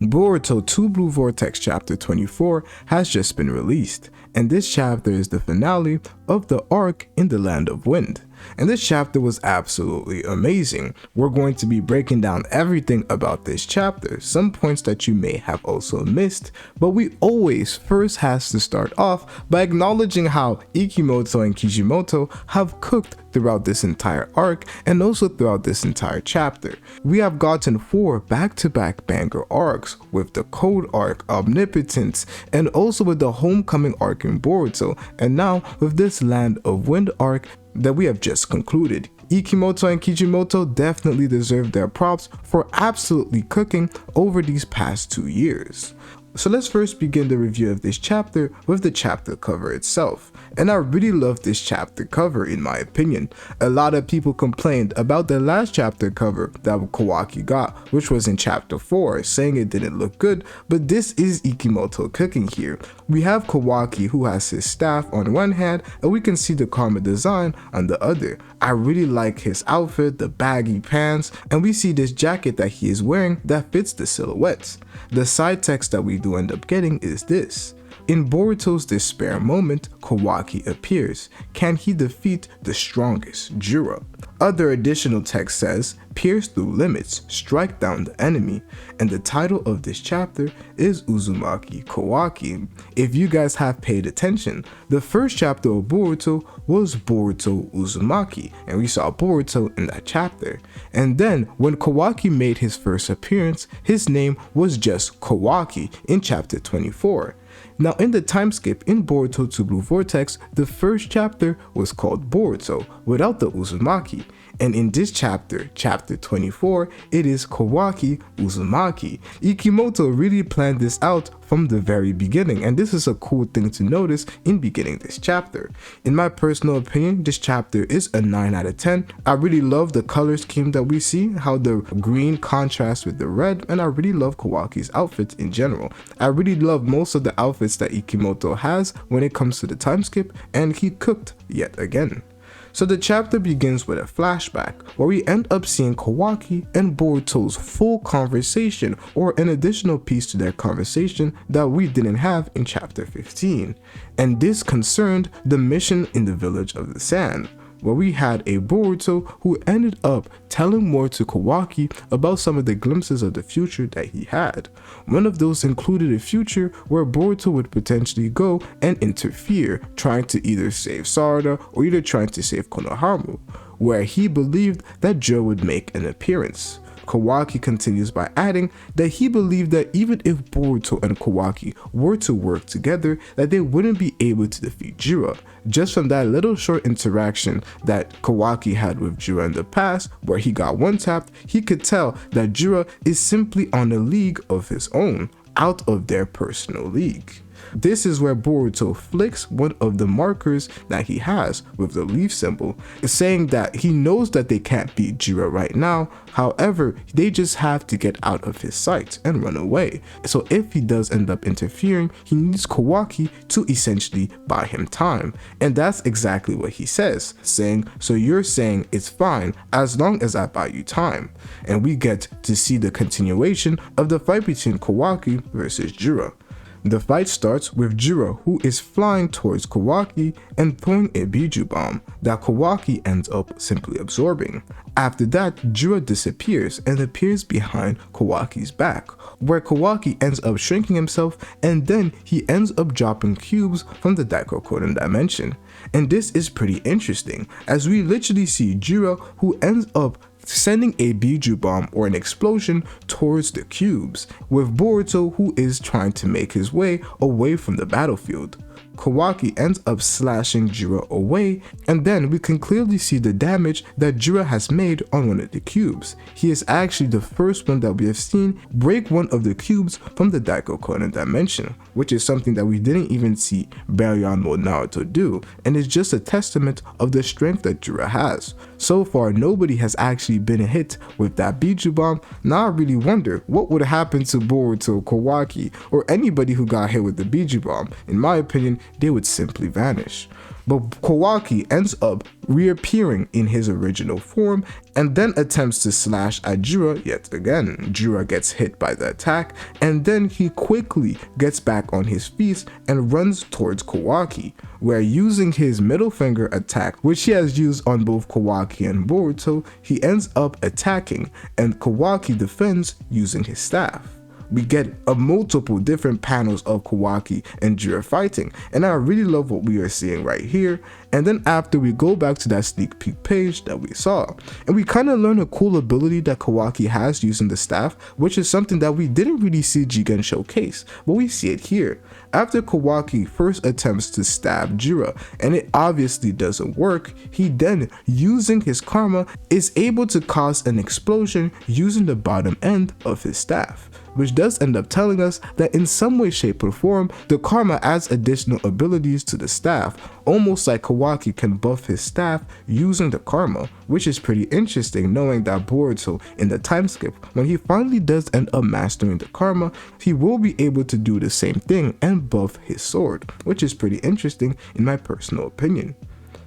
Boruto 2 Blue Vortex Chapter 24 has just been released, and this chapter is the finale of the arc in the Land of Wind. And this chapter was absolutely amazing. We're going to be breaking down everything about this chapter, some points that you may have also missed, but we always first has to start off by acknowledging how Ikimoto and Kijimoto have cooked throughout this entire arc and also throughout this entire chapter. We have gotten 4 back-to-back banger arcs with the Code arc, Omnipotence, and also with the Homecoming arc in Boruto, and now with this Land of Wind arc that we have just concluded. Ikimoto and Kijimoto definitely deserve their props for absolutely cooking over these past 2 years. So let's first begin the review of this chapter with the chapter cover itself. And I really love this chapter cover in my opinion. A lot of people complained about the last chapter cover that Kawaki got, which was in chapter 4, saying it didn't look good, but this is Ikimoto cooking here. We have Kawaki who has his staff on one hand and we can see the Karma design on the other. I really like his outfit, the baggy pants, and we see this jacket that he is wearing that fits the silhouettes. The side text that we do end up getting is this. In Boruto's despair moment, Kawaki appears. Can he defeat the strongest, Jura? Other additional text says, pierce through limits, strike down the enemy. And the title of this chapter is Uzumaki Kawaki. If you guys have paid attention, the first chapter of Boruto was Boruto Uzumaki, and we saw Boruto in that chapter. And then when Kawaki made his first appearance, his name was just Kawaki in chapter 24. Now in the time skip in Boruto 2 Blue Vortex, the first chapter was called Boruto without the Uzumaki. And in this chapter, chapter 24, it is Kawaki Uzumaki. Ikimoto really planned this out from the very beginning, and this is a cool thing to notice in beginning this chapter. In my personal opinion, this chapter is a 9 out of 10. I really love the color scheme that we see, how the green contrasts with the red, and I really love Kawaki's outfits in general. I really love most of the outfits that Ikimoto has when it comes to the time skip, and he cooked yet again. So the chapter begins with a flashback where we end up seeing Kawaki and Boruto's full conversation, or an additional piece to their conversation that we didn't have in chapter 15. And this concerned the mission in the Village of the Sand, where we had a Boruto who ended up telling more to Kawaki about some of the glimpses of the future that he had. One of those included a future where Boruto would potentially go and interfere, trying to either save Sarada or either trying to save Konohamaru, where he believed that Joe would make an appearance. Kawaki continues by adding that he believed that even if Boruto and Kawaki were to work together, that they wouldn't be able to defeat Jura. Just from that little short interaction that Kawaki had with Jura in the past, where he got one-tapped, he could tell that Jura is simply on a league of his own, out of their personal league. This is where Boruto flicks one of the markers that he has with the leaf symbol, saying that he knows that they can't beat Jura right now, however, they just have to get out of his sight and run away. So if he does end up interfering, he needs Kawaki to essentially buy him time. And that's exactly what he says, saying, so you're saying it's fine as long as I buy you time. And we get to see the continuation of the fight between Kawaki versus Jura. The fight starts with Jura, who is flying towards Kawaki and throwing a Biju bomb that Kawaki ends up simply absorbing. After that, Jura disappears and appears behind Kawaki's back, where Kawaki ends up shrinking himself, and then he ends up dropping cubes from the Daikokoden dimension. And this is pretty interesting, as we literally see Jura, who ends up sending a Biju bomb or an explosion towards the cubes, with Boruto who is trying to make his way away from the battlefield. Kawaki ends up slashing Jura away, and then we can clearly see the damage that Jura has made on one of the cubes. He is actually the first one that we have seen break one of the cubes from the Daikokoden dimension, which is something that we didn't even see Baryon Mode Naruto do, and is just a testament of the strength that Jura has. So far, nobody has actually been hit with that Biju bomb. Now I really wonder what would happen to Boruto, Kawaki, or anybody who got hit with the Biju bomb. In my opinion, they would simply vanish. but Kawaki ends up reappearing in his original form and then attempts to slash at Jura yet again. Jura gets hit by the attack, and then he quickly gets back on his feet and runs towards Kawaki, where using his middle finger attack, which he has used on both Kawaki and Boruto, he ends up attacking, and Kawaki defends using his staff. We get multiple different panels of Kawaki and Jura fighting, and I really love what we are seeing right here. And then after, we go back to that sneak peek page that we saw, and we kind of learn a cool ability that Kawaki has using the staff, which is something that we didn't really see Jigen showcase, but we see it here. After Kawaki first attempts to stab Jura, and it obviously doesn't work, he then, using his karma, is able to cause an explosion using the bottom end of his staff, which does end up telling us that in some way, shape, or form, the karma adds additional abilities to the staff, almost like Kawaki can buff his staff using the karma, which is pretty interesting, knowing that Boruto, in the time skip, when he finally does end up mastering the karma, he will be able to do the same thing and buff his sword, which is pretty interesting in my personal opinion.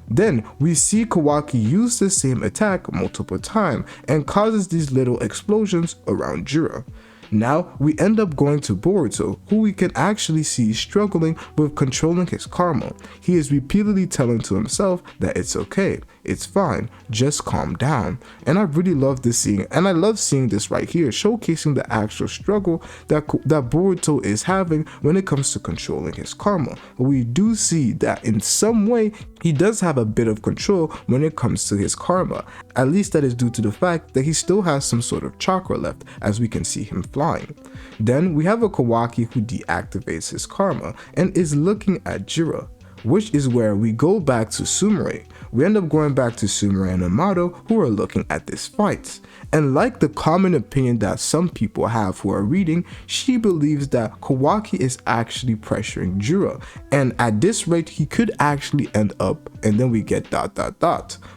Then we see Kawaki use the same attack multiple times and causes these little explosions around Jura. Now we end up going to Boruto, who we can actually see struggling with controlling his karma. He is repeatedly telling to himself that it's okay, it's fine, just calm down. And I really love this scene, and I love seeing this right here, showcasing the actual struggle that Boruto is having when it comes to controlling his karma. But we do see that in some way, he does have a bit of control when it comes to his karma. At least that is due to the fact that he still has some sort of chakra left, as we can see him flying. Then we have a Kawaki who deactivates his karma and is looking at Jura, which is where we go back to Sumire. We end up going back to Sumire and Amato, who are looking at this fight. And like the common opinion that some people have who are reading, she believes that Kawaki is actually pressuring Jura, and at this rate he could actually end up, and then we get ...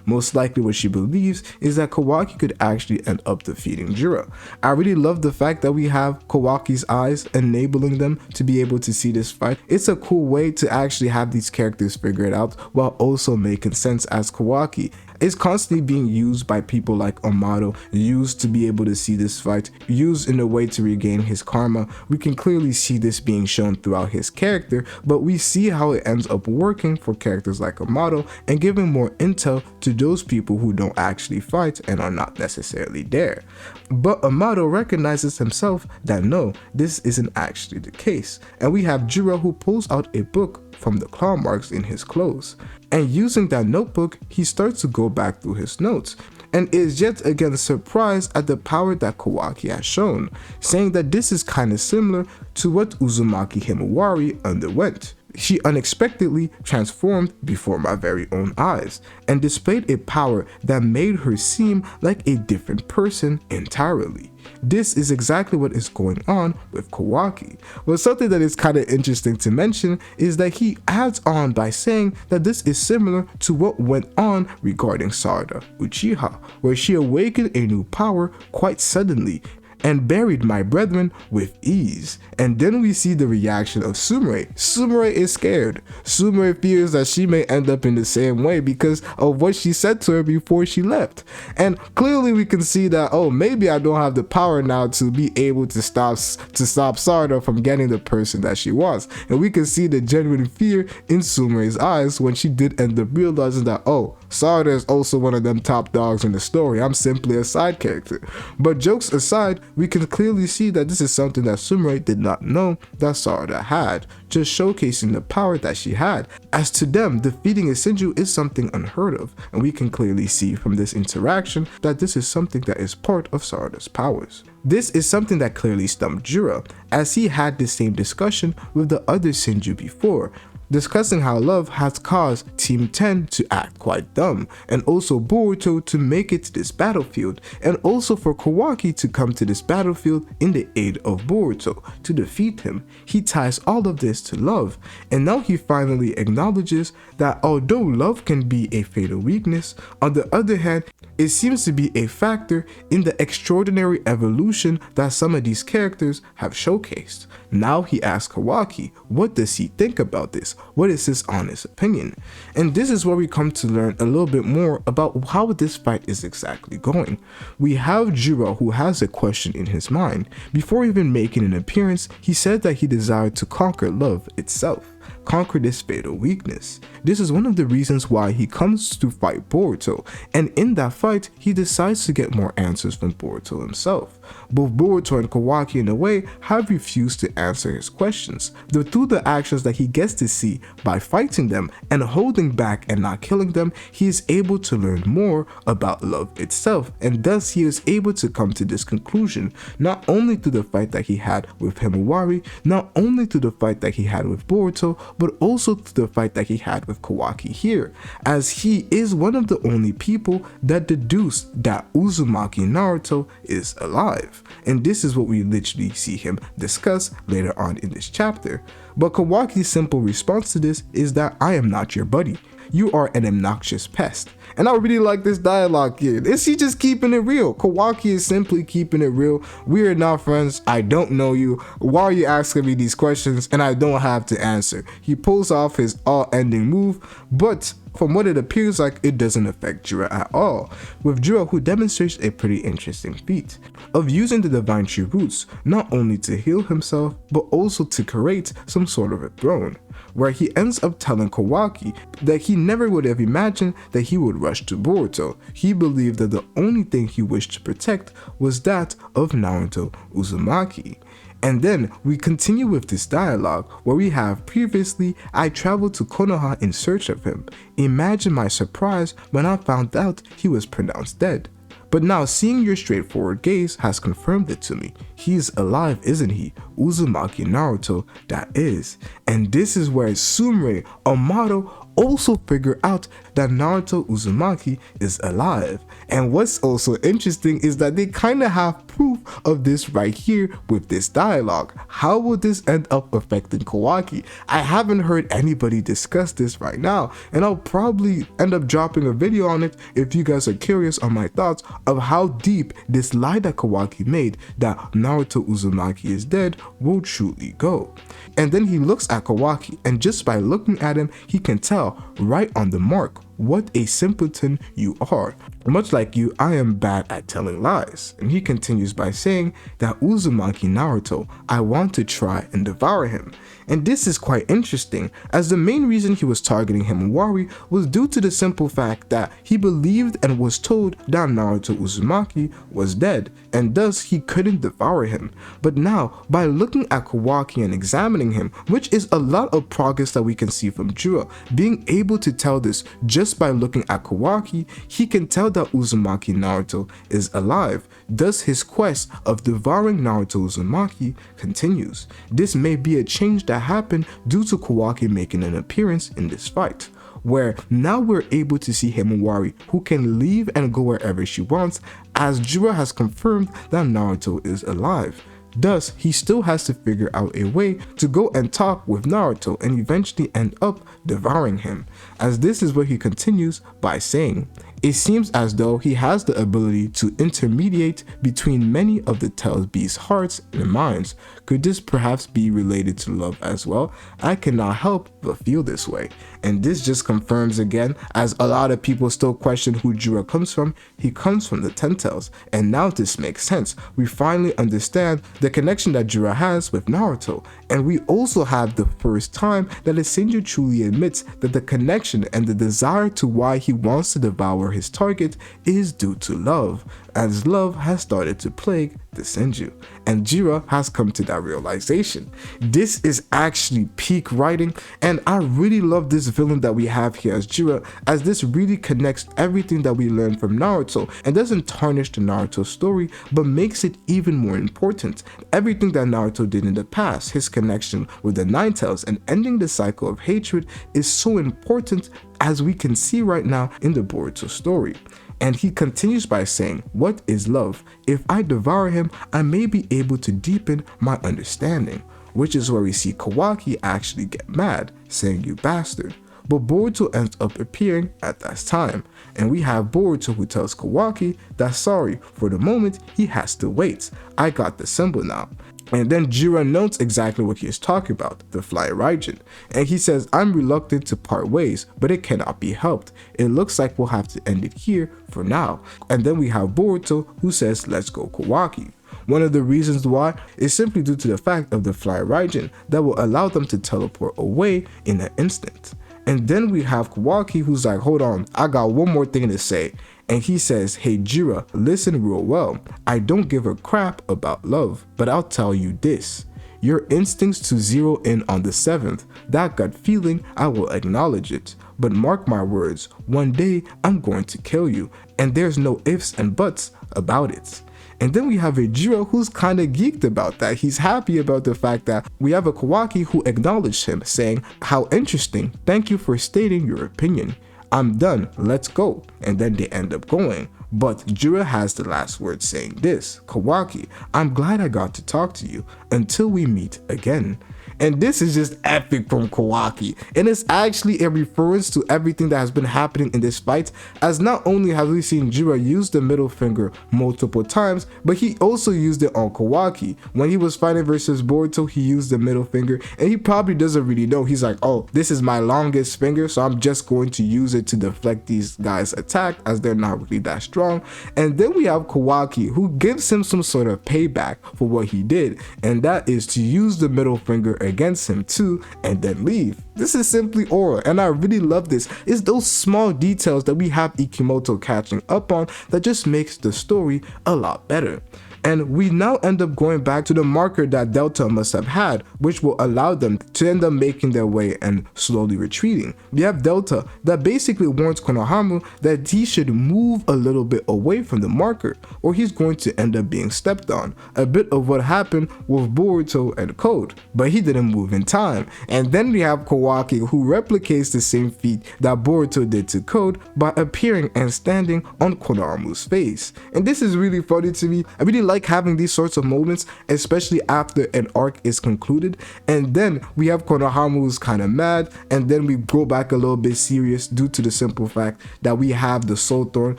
Most likely what she believes is that Kawaki could actually end up defeating Jura. I really love the fact that we have Kawaki's eyes enabling them to be able to see this fight. It's a cool way to actually have these characters figure it out while also making sense, as Kawaki is constantly being used by people like Amato, used to be able to see this fight, used in a way to regain his karma. We can clearly see this being shown throughout his character, but we see how it ends up working for characters like Amato and giving more intel to those people who don't actually fight and are not necessarily there. But Amato recognizes himself that no, this isn't actually the case, and we have Jura who pulls out a book from the claw marks in his clothes, and using that notebook, he starts to go back through his notes and is yet again surprised at the power that Kawaki has shown, saying that this is kind of similar to what Uzumaki Himawari underwent. She unexpectedly transformed before my very own eyes and displayed a power that made her seem like a different person entirely. This is exactly what is going on with Kawaki. But something that is kind of interesting to mention is that he adds on by saying that this is similar to what went on regarding Sarada Uchiha, where she awakened a new power quite suddenly and buried my brethren with ease. And then we see the reaction of Sumire. Sumire is scared. Sumire fears that she may end up in the same way because of what she said to her before she left. And clearly we can see that, oh, maybe I don't have the power now to be able to stop Sarada from getting the person that she wants. And we can see the genuine fear in Sumire's eyes when she did end up realizing that, oh, Sarada is also one of them top dogs in the story. I'm simply a side character. But jokes aside, we can clearly see that this is something that Sumire did not know that Sarada had, just showcasing the power that she had. As to them, defeating a Senju is something unheard of, and we can clearly see from this interaction that this is something that is part of Sarada's powers. This is something that clearly stumped Jura, as he had the same discussion with the other Senju before, discussing how love has caused Team 10 to act quite dumb, and also Boruto to make it to this battlefield, and also for Kawaki to come to this battlefield in the aid of Boruto to defeat him. He ties all of this to love, and now he finally acknowledges that although love can be a fatal weakness, on the other hand, It seems to be a factor in the extraordinary evolution that some of these characters have showcased. Now he asks Kawaki, what does he think about this? What is his honest opinion? And this is where we come to learn a little bit more about how this fight is exactly going. We have Jura, who has a question in his mind. Before even making an appearance, he said that he desired to conquer love itself. Conquer this fatal weakness. This is one of the reasons why he comes to fight Boruto, and in that fight he decides to get more answers from Boruto himself. Both Boruto and Kawaki in a way have refused to answer his questions, though through the actions that he gets to see by fighting them and holding back and not killing them, he is able to learn more about love itself, and thus he is able to come to this conclusion, not only through the fight that he had with Himawari, not only through the fight that he had with Boruto, but also through the fight that he had with Kawaki here, as he is one of the only people that deduced that Uzumaki Naruto is alive. And this is what we literally see him discuss later on in this chapter. But Kawaki's simple response to this is that I am not your buddy. You are an obnoxious pest. And I really like this dialogue here. Is he just keeping it real? Kawaki is simply keeping it real. We are not friends. I don't know you. Why are you asking me these questions and I don't have to answer? He pulls off his all-ending move, but from what it appears like, it doesn't affect Jura at all, with Jura who demonstrates a pretty interesting feat of using the divine tree roots not only to heal himself but also to create some sort of a throne, where he ends up telling Kawaki that he never would have imagined that he would rush to Boruto. He believed that the only thing he wished to protect was that of Naruto Uzumaki. And then we continue with this dialogue where we have previously, I traveled to Konoha in search of him. Imagine my surprise when I found out he was pronounced dead. But now seeing your straightforward gaze has confirmed it to me. He's alive, isn't he? Uzumaki Naruto, that is. And this is where Sumire, Amato, also figure out that Naruto Uzumaki is alive. And what's also interesting is that they kind of have proof of this right here with this dialogue. How will this end up affecting Kawaki? I haven't heard anybody discuss this right now, and I'll probably end up dropping a video on it if you guys are curious on my thoughts of how deep this lie that Kawaki made that Naruto Uzumaki is dead will truly go. And then he looks at Kawaki, and just by looking at him, he can tell right on the mark what a simpleton you are. Much like you, I am bad at telling lies. And he continues by saying that Uzumaki Naruto, I want to try and devour him. And this is quite interesting, as the main reason he was targeting Himawari was due to the simple fact that he believed and was told that Naruto Uzumaki was dead, and thus he couldn't devour him. But now, by looking at Kawaki and examining him, which is a lot of progress that we can see from Jura, being able to tell this just by looking at Kawaki, he can tell that Uzumaki Naruto is alive. Thus his quest of devouring Naruto Uzumaki continues. This may be a change that happened due to Kawaki making an appearance in this fight, where now we're able to see Himawari, who can leave and go wherever she wants, as Jura has confirmed that Naruto is alive. Thus, he still has to figure out a way to go and talk with Naruto and eventually end up devouring him, as this is what he continues by saying. It seems as though he has the ability to intermediate between many of the Tailed Beast's hearts and minds. Could this perhaps be related to love as well? I cannot help but feel this way. And this just confirms again, as a lot of people still question who Jura comes from, he comes from the Ten Tails. And now this makes sense. We finally understand the connection that Jura has with Naruto. And we also have the first time that a Senju truly admits that the connection and the desire to why he wants to devour his target is due to love, as love has started to plague the Senju, and Jura has come to that realization. This is actually peak writing, and I really love this villain that we have here as Jura, as this really connects everything that we learned from Naruto and doesn't tarnish the Naruto story, but makes it even more important. Everything that Naruto did in the past, his connection with the Nine Tails and ending the cycle of hatred, is so important, as we can see right now in the Boruto story. And he continues by saying, what is love? If I devour him, I may be able to deepen my understanding. Which is where we see Kawaki actually get mad, saying, you bastard. but Boruto ends up appearing at that time. And we have Boruto who tells Kawaki that sorry, for the moment he has to wait. I got the symbol now. And then Jura notes exactly what he is talking about, the Fly Raijin. And he says, I'm reluctant to part ways, but it cannot be helped. It looks like we'll have to end it here for now. And then we have Boruto who says, let's go Kawaki. One of the reasons why is simply due to the fact of the Fly Raijin that will allow them to teleport away in an instant. And then we have Kawaki who's like, hold on, I got one more thing to say. And he says, hey Jura, listen real well. I don't give a crap about love, but I'll tell you this. Your instincts to zero in on the 7th, that gut feeling, I will acknowledge it. But mark my words, one day I'm going to kill you, and there's no ifs and buts about it. And then we have a Jura who's kind of geeked about that. He's happy about the fact that we have a Kawaki who acknowledged him, saying, how interesting, thank you for stating your opinion. I'm done, let's go. And then they end up going. But Jura has the last word saying this, Kawaki, I'm glad I got to talk to you until we meet again. And this is just epic from Kawaki, and it's actually a reference to everything that has been happening in this fight, as not only have we seen Jura use the middle finger multiple times, but he also used it on Kawaki. When he was fighting versus Boruto, he used the middle finger, and he probably doesn't really know. He's like, oh, this is my longest finger, so I'm just going to use it to deflect these guys' attack, as they're not really that strong. And then we have Kawaki, who gives him some sort of payback for what he did, and that is to use the middle finger against him too and then leave. This is simply aura, and I really love this. It's those small details that we have Ikimoto catching up on that just makes the story a lot better. And we now end up going back to the marker that Delta must have had, which will allow them to end up making their way and slowly retreating. We have Delta that basically warns Konohamaru that he should move a little bit away from the marker, or he's going to end up being stepped on. A bit of what happened with Boruto and Code, but he didn't move in time. And then we have Kawaki who replicates the same feat that Boruto did to Code by appearing and standing on Konohamaru's face. And this is really funny to me. I really like having these sorts of moments, especially after an arc is concluded. And then we have Konohamaru who's kind of mad, and then we go back a little bit serious due to the simple fact that we have the Soul Thorn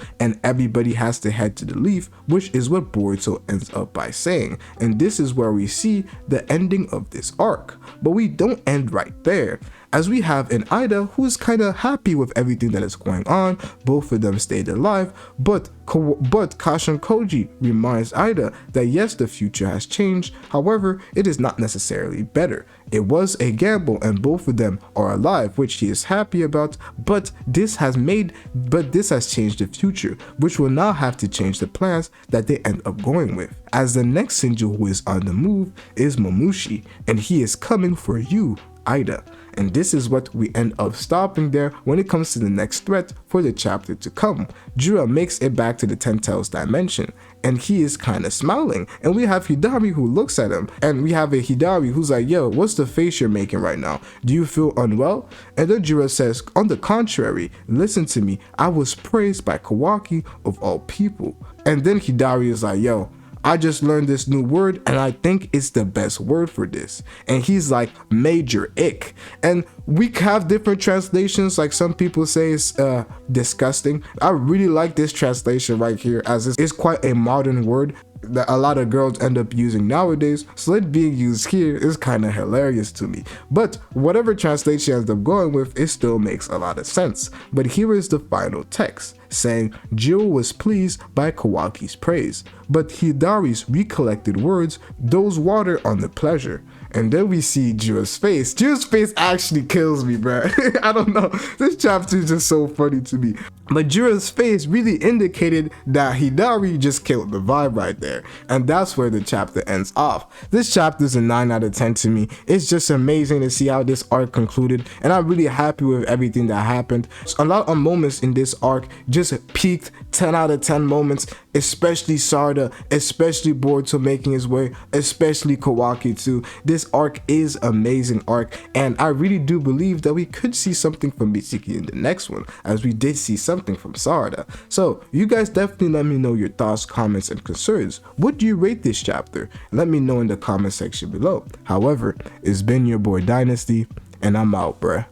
and everybody has to head to the leaf, which is what Boruto ends up by saying. And this is where we see the ending of this arc. But we don't end right there, as we have an Ida who's kind of happy with everything that is going on. Both of them stayed alive, but Kashin Koji reminds Ida that yes, the future has changed, however, it is not necessarily better. It was a gamble and both of them are alive, which he is happy about, but this has changed the future, which will now have to change the plans that they end up going with. As the next Senju who is on the move is Momushi, and he is coming for you, Ida. And this is what we end up stopping there when it comes to the next threat for the chapter to come. Jura makes it back to the Ten Tails dimension, and he is kind of smiling, and we have Hidari who looks at him, and we have a Hidari who's like, yo, what's the face you're making right now? Do you feel unwell? And then Jura says, on the contrary, listen to me, I was praised by Kawaki of all people. And then Hidari is like, yo, I just learned this new word and I think it's the best word for this. And he's like, major ick. And we have different translations, like some people say it's disgusting. I really like this translation right here, as it's quite a modern word that a lot of girls end up using nowadays, so it being used here is kind of hilarious to me. But whatever translation ends up going with, it still makes a lot of sense. But here is the final text, saying Jiro was pleased by Kawaki's praise, but Hidari's recollected words dose water on the pleasure. And then we see Jira's face. Jira's face actually kills me, bro. I don't know. This chapter is just so funny to me. But Jira's face really indicated that Hidari just killed the vibe right there. And that's where the chapter ends off. This chapter is a 9 out of 10 to me. It's just amazing to see how this arc concluded. And I'm really happy with everything that happened. A lot of moments in this arc just peaked 10 out of 10 moments. Especially Sarda, especially Boruto making his way, especially Kawaki too. This arc is amazing arc, and I really do believe that we could see something from Mitsuki in the next one, as we did see something from Sarda. So you guys definitely let me know your thoughts, comments, and concerns. What do you rate this chapter? Let me know in the comment section below. However, it's been your boy Dynasty, and I'm out, bruh.